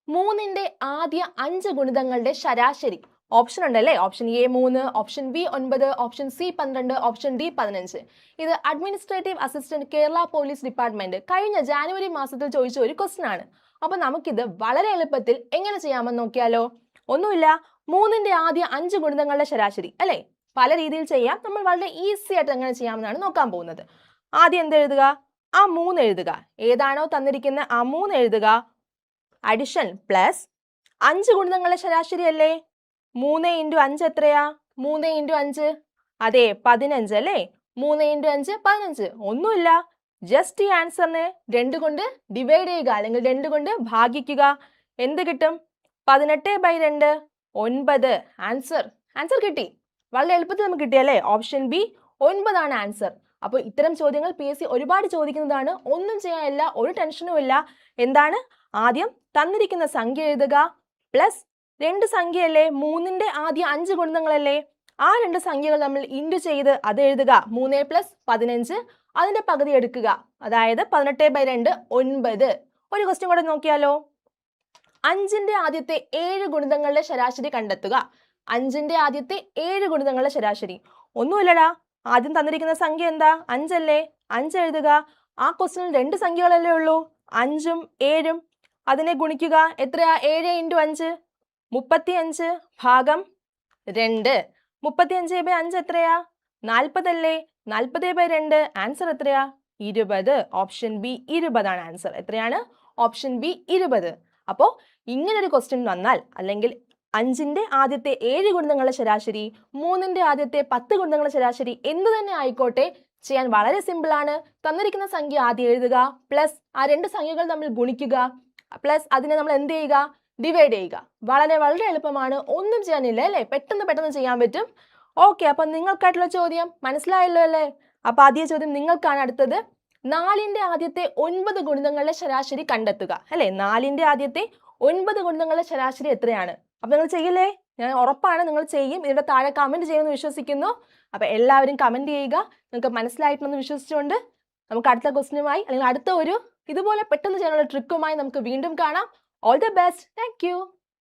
മൂന്നിന്റെ ആദ്യ 5 ഗുണിതങ്ങളുടെ ശരാശരി. ഓപ്ഷൻ ഉണ്ടല്ലേ, option A 3, option B 9, option C 12, option D 15. ഇത് administrative assistant Kerala police department കഴിഞ്ഞ ജാനുവരി മാസത്തിൽ ചോദിച്ച ഒരു ക്വസ്റ്റൻ ആണ്. അപ്പൊ നമുക്കിത് വളരെ എളുപ്പത്തിൽ എങ്ങനെ ചെയ്യാമെന്ന് നോക്കിയാലോ. ഒന്നുമില്ല, മൂന്നിന്റെ ആദ്യ 5 ഗുണിതങ്ങളുടെ ശരാശരി അല്ലേ. പല രീതിയിൽ ചെയ്യാം, നമ്മൾ വളരെ ഈസി ആയിട്ട് എങ്ങനെ ചെയ്യാമെന്നാണ് നോക്കാൻ പോകുന്നത്. ആദ്യം എന്ത് എഴുതുക, ആ 3 എഴുതുക. ഏതാണോ തന്നിരിക്കുന്ന ആ 3 എഴുതുക. അഡിഷൻ പ്ലസ് 5 ഗുണിതങ്ങളുടെ ശരാശരി അല്ലേ. 3 × 5 എത്രയാ? 3 × 5 അതെ 15 അല്ലേ. 3 × 5 15. ഒന്നുമില്ല, ജസ്റ്റ് ഈ ആൻസറിനെ 2 കൊണ്ട് ഡിവൈഡ് ചെയ്യുക അല്ലെങ്കിൽ 2 കൊണ്ട് ഭാഗിക്കുക. എന്ത് കിട്ടും? 18/2 9. ആൻസർ കിട്ടി. വളരെ എളുപ്പത്തിൽ നമുക്ക് കിട്ടിയല്ലേ. ഓപ്ഷൻ ബി 9 ആണ് ആൻസർ. അപ്പോൾ ഇത്തരം ചോദ്യങ്ങൾ PSC ഒരുപാട് ചോദിക്കുന്നതാണ്. ഒന്നും ചെയ്യാനില്ല, ഒരു ടെൻഷനും ഇല്ല. എന്താണ്? ആദ്യം തന്നിരിക്കുന്ന സംഖ്യ എഴുതുക പ്ലസ് 2 സംഖ്യയല്ലേ, 3ന്റെ ആദ്യ 5 ഗുണിതങ്ങളല്ലേ, ആ 2 സംഖ്യകൾ നമ്മൾ ഇൻറ്റു ചെയ്ത് അത് എഴുതുക. 3 + 15 അതിന്റെ പകുതി എടുക്കുക, അതായത് 18/2 9. ഒരു ക്വസ്റ്റ്യൻ കൂടെ നോക്കിയാലോ. 5ന്റെ ആദ്യത്തെ 7 ഗുണിതങ്ങളുടെ ശരാശരി കണ്ടെത്തുക. 5ന്റെ ആദ്യത്തെ 7 ഗുണിതങ്ങളുടെ ശരാശരി. ഒന്നുമില്ലടാ, ആദ്യം തന്നിരിക്കുന്ന സംഖ്യ എന്താ? 5 അല്ലേ. 5 എഴുതുക. ആ ക്വസ്റ്റ്യനിൽ 2 സംഖ്യകളല്ലേ ഉള്ളൂ, 5ഉം 7ഉം. അതിനെ ഗുണിക്കുക. എത്രയാ? 7 × 5 35 ഭാഗം 2. 35/5 എത്രയാ? 40 അല്ലേ. 40/2 ആൻസർ എത്രയാ? 20. ഓപ്ഷൻ ബി 20 ആണ് ആൻസർ. എത്രയാണ്? Option B 20. അപ്പോൾ ഇങ്ങനൊരു ക്വസ്റ്റ്യൻ വന്നാൽ, അല്ലെങ്കിൽ 5ന്റെ ആദ്യത്തെ 7 ഗുണിതങ്ങളുടെ ശരാശരി, 3ന്റെ ആദ്യത്തെ 10 ഗുണിതങ്ങളുടെ ശരാശരി എന്തു തന്നെ ആയിക്കോട്ടെ, ചെയ്യാൻ വളരെ സിമ്പിൾ ആണ്. തന്നിരിക്കുന്ന സംഖ്യ ആദ്യം എഴുതുക, പ്ലസ് ആ 2 സംഖ്യകൾ തമ്മിൽ ഗുണിക്കുക, പ്ലസ് അതിനെ നമ്മൾ എന്ത് ചെയ്യുക? ഡിവൈഡ് ചെയ്യുക. വളരെ വളരെ എളുപ്പമാണ്, ഒന്നും ചെയ്യാനില്ല അല്ലേ. പെട്ടെന്ന് ചെയ്യാൻ പറ്റും. ഓക്കെ, അപ്പൊ നിങ്ങൾക്കായിട്ടുള്ള ചോദ്യം മനസ്സിലായല്ലോ അല്ലേ. അപ്പൊ ആദ്യ ചോദ്യം നിങ്ങൾക്കാണ്. അടുത്തത് 4ന്റെ ആദ്യത്തെ 9 ഗുണിതങ്ങളുടെ ശരാശരി കണ്ടെത്തുക അല്ലെ. 4ന്റെ ആദ്യത്തെ 9 ഗുണിതങ്ങളുടെ ശരാശരി എത്രയാണ്? അപ്പൊ നിങ്ങൾ ചെയ്യില്ലേ? ഞാൻ ഉറപ്പാണ് നിങ്ങൾ ചെയ്യും. ഇതിന്റെ താഴെ കമന്റ് ചെയ്യുമെന്ന് വിശ്വസിക്കുന്നു. അപ്പൊ എല്ലാവരും കമന്റ് ചെയ്യുക. നിങ്ങൾക്ക് മനസ്സിലായിട്ടുണ്ടെന്ന് വിശ്വസിച്ചുകൊണ്ട് നമുക്ക് അടുത്ത ക്വസ്റ്റ്യനുമായി അല്ലെങ്കിൽ അടുത്ത ഒരു ഇതുപോലെ പെട്ടെന്ന് ചെയ്യാനുള്ള ട്രിക്കുമായി നമുക്ക് വീണ്ടും കാണാം. All the best. Thank you.